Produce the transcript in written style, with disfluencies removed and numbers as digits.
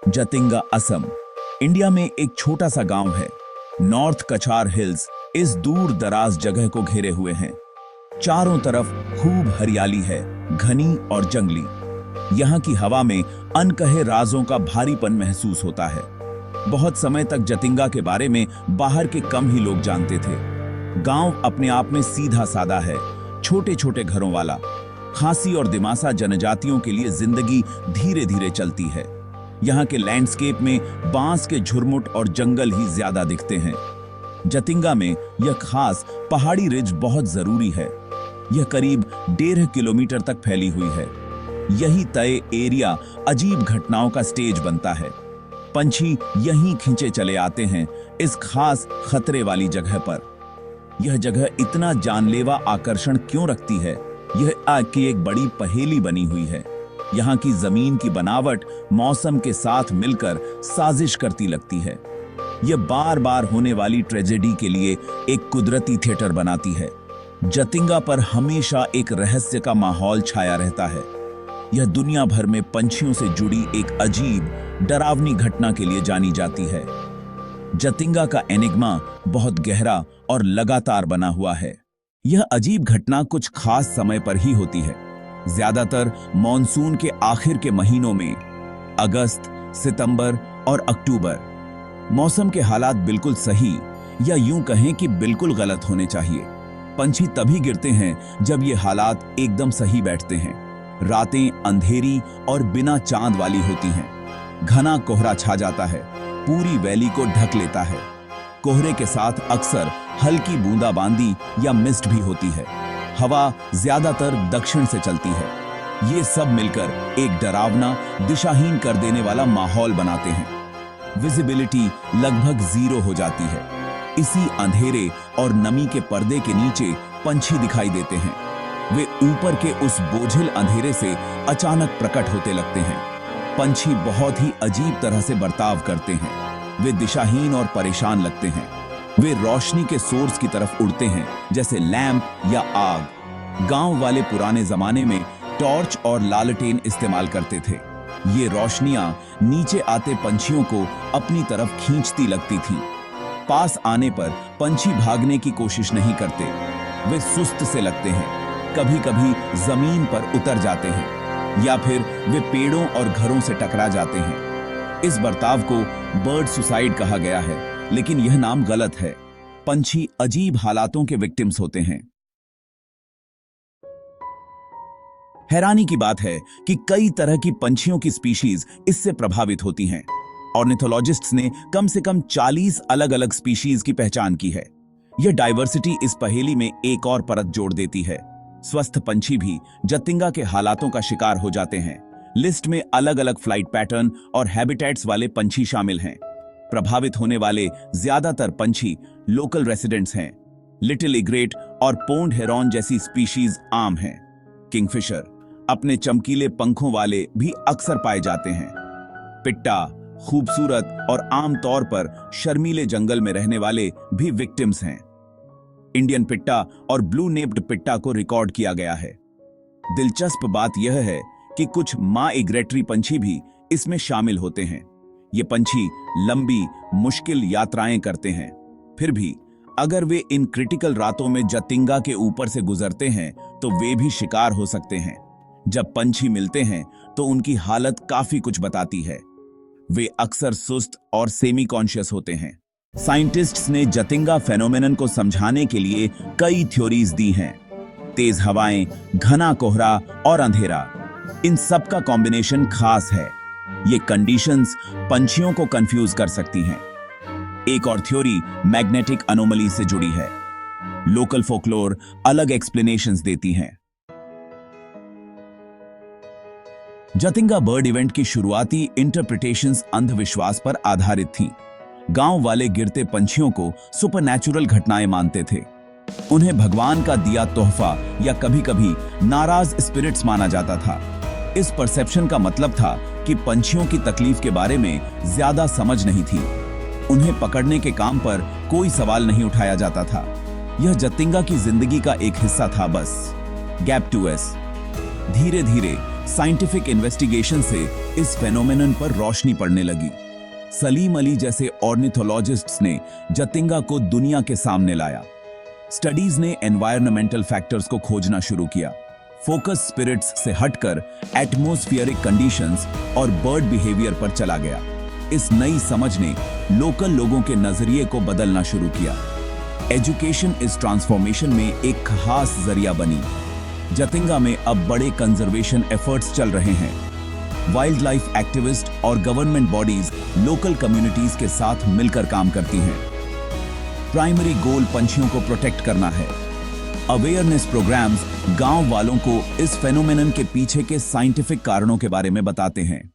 Jatinga Assam India में एक छोटा सा गांव है। नॉर्थ कछार हिल्स इस दूर दराज जगह को घेरे हुए हैं। चारों तरफ खूब हरियाली है, घनी और जंगली। यहाँ की हवा में अनकहे राजों का भारीपन महसूस होता है। बहुत समय तक जतिंगा के बारे में बाहर के कम ही लोग जानते थे। गांव अपने आप में सीधा सादा है, छोटे छोटे घरों वाला। खासी और दिमासा जनजातियों के लिए जिंदगी धीरे धीरे चलती है। यहाँ के लैंडस्केप में बांस के झुरमुट और जंगल ही ज्यादा दिखते हैं। जतिंगा में यह खास पहाड़ी रिज बहुत जरूरी है। यह करीब 1.5 किलोमीटर तक फैली हुई है। यही तय एरिया अजीब घटनाओं का स्टेज बनता है। पंछी यहीं खींचे चले आते हैं, इस खास खतरे वाली जगह पर। यह जगह इतना जानलेवा आकर्षण क्यों रखती है, यह आज की एक बड़ी पहेली बनी हुई है। यहाँ की जमीन की बनावट मौसम के साथ मिलकर साजिश करती लगती है। यह बार बार होने वाली ट्रेजेडी के लिए एक कुदरती थिएटर बनाती है। जतिंगा पर हमेशा एक रहस्य का माहौल छाया रहता है। यह दुनिया भर में पंछियों से जुड़ी एक अजीब, डरावनी घटना के लिए जानी जाती है। जतिंगा का एनिग्मा बहुत गहरा और लगातार बना हुआ है। यह अजीब घटना कुछ खास समय पर ही होती है, ज्यादातर मॉनसून के आखिर के महीनों में, अगस्त, सितंबर और अक्टूबर। मौसम के हालात बिल्कुल सही या यूं कहें कि बिल्कुल गलत होने चाहिए। पंछी तभी गिरते हैं जब ये हालात एकदम सही बैठते हैं। रातें अंधेरी और बिना चांद वाली होती हैं। घना कोहरा छा जाता है, पूरी वैली को ढक लेता है। कोहरे के साथ अक्सर हल्की बूंदाबांदी या मिस्ट भी होती है। हवा ज्यादातर दक्षिण से चलती है। ये सब मिलकर एक डरावना, दिशाहीन कर देने वाला माहौल बनाते हैं। विजिबिलिटी लगभग 0 हो जाती है। इसी अंधेरे और नमी के पर्दे के नीचे पंछी दिखाई देते हैं। वे ऊपर के उस बोझिल अंधेरे से अचानक प्रकट होते लगते हैं। पंछी बहुत ही अजीब तरह से बर्ताव करते हैं। वे दिशाहीन और परेशान लगते हैं। वे रोशनी के सोर्स की तरफ उड़ते हैं, जैसे लैंप या आग। गांव वाले पुराने जमाने में टॉर्च और लालटेन इस्तेमाल करते थे। ये रोशनियां नीचे आते पंछियों को अपनी तरफ खींचती लगती थीं। पास आने पर पंछी भागने की कोशिश नहीं करते। वे सुस्त से लगते हैं, कभी कभी जमीन पर उतर जाते हैं या फिर वे पेड़ों और घरों से टकरा जाते हैं। इस बर्ताव को बर्ड सुसाइड कहा गया है, लेकिन यह नाम गलत है। पंछी अजीब हालातों के विक्टिम्स होते हैं। हैरानी की बात है कि कई तरह की पंछियों की स्पीशीज इससे प्रभावित होती हैं। ऑर्निथोलॉजिस्ट्स ने कम से कम 40 अलग अलग स्पीशीज की पहचान की है। यह डाइवर्सिटी इस पहेली में एक और परत जोड़ देती है। स्वस्थ पंछी भी जतिंगा के हालातों का शिकार हो जाते हैं। लिस्ट में अलग अलग फ्लाइट पैटर्न और हैबिटेट्स वाले पंछी शामिल हैं। प्रभावित होने वाले ज्यादातर पंछी लोकल रेसिडेंट्स हैं। लिटिल इग्रेट और पोंड हेरॉन जैसी स्पीशीज आम हैं। किंगफिशर अपने चमकीले पंखों वाले भी अक्सर पाए जाते हैं। पिट्टा खूबसूरत और आमतौर पर शर्मीले जंगल में रहने वाले भी विक्टिम्स हैं। इंडियन पिट्टा और ब्लू नेप्ड पिट्टा को रिकॉर्ड किया गया है। दिलचस्प बात यह है कि कुछ माइग्रेटरी पंछी भी इसमें शामिल होते हैं। ये पंछी लंबी, मुश्किल यात्राएं करते हैं। फिर भी अगर वे इन क्रिटिकल रातों में जतिंगा के ऊपर से गुजरते हैं तो वे भी शिकार हो सकते हैं। जब पंछी मिलते हैं तो उनकी हालत काफी कुछ बताती है। वे अक्सर सुस्त और सेमी कॉन्शियस होते हैं। साइंटिस्ट्स ने जतिंगा फेनोमेनन को समझाने के लिए कई थ्योरीज दी हैं। तेज हवाएं, घना कोहरा और अंधेरा, इन सब का कॉम्बिनेशन खास है। ये कंडीशंस पंछियों को कंफ्यूज कर सकती हैं। एक और थ्योरी मैग्नेटिक अनोमली से जुड़ी है। लोकल फोकलोर अलग एक्सप्लेनेशंस देती हैं। जतिंगा बर्ड इवेंट की शुरुआती इंटरप्रिटेशंस अंधविश्वास पर आधारित थीं। गांव वाले गिरते पंछियों को सुपरनैचुरल घटनाएं मानते थे। उन्हें भगवान का दिया तोहफा या कभी-कभी नाराज स्पिरिट्स माना जाता था। इस परसेप्शन का मतलब था कि पंछियों की तकलीफ के बारे में ज्यादा समझ नहीं थी। उन्हें पकड़ने के काम पर कोई सवाल नहीं उठाया जाता था। यह जतिंगा की जिंदगी का एक हिस्सा था बस। Gap 2S। धीरे धीरे साइंटिफिक इन्वेस्टिगेशन से इस फेनोमेनन पर रोशनी पड़ने लगी। सलीम अली जैसे ऑर्निथोलॉजिस्ट्स ने जतिंगा को दुनिया के सामने लाया। स्टडीज ने एनवायरमेंटल फैक्टर्स को खोजना शुरू किया। फोकस स्पिरिट्स से हटकर एटमॉस्फेरिक कंडीशंस और बर्ड बिहेवियर पर चला गया। इस नई समझ ने लोकल लोगों के नजरिए को बदलना शुरू किया। एजुकेशन इस ट्रांसफॉर्मेशन में एक खास जरिया बनी। जतिंगा में अब बड़े कंजर्वेशन एफर्ट्स चल रहे हैं। वाइल्ड लाइफ एक्टिविस्ट और गवर्नमेंट बॉडीज लोकल कम्युनिटीज के साथ मिलकर काम करती हैं। प्राइमरी गोल पंछियों को प्रोटेक्ट करना है। अवेयरनेस प्रोग्राम्स गांव वालों को इस फेनोमेनन के पीछे के साइंटिफिक कारणों के बारे में बताते हैं।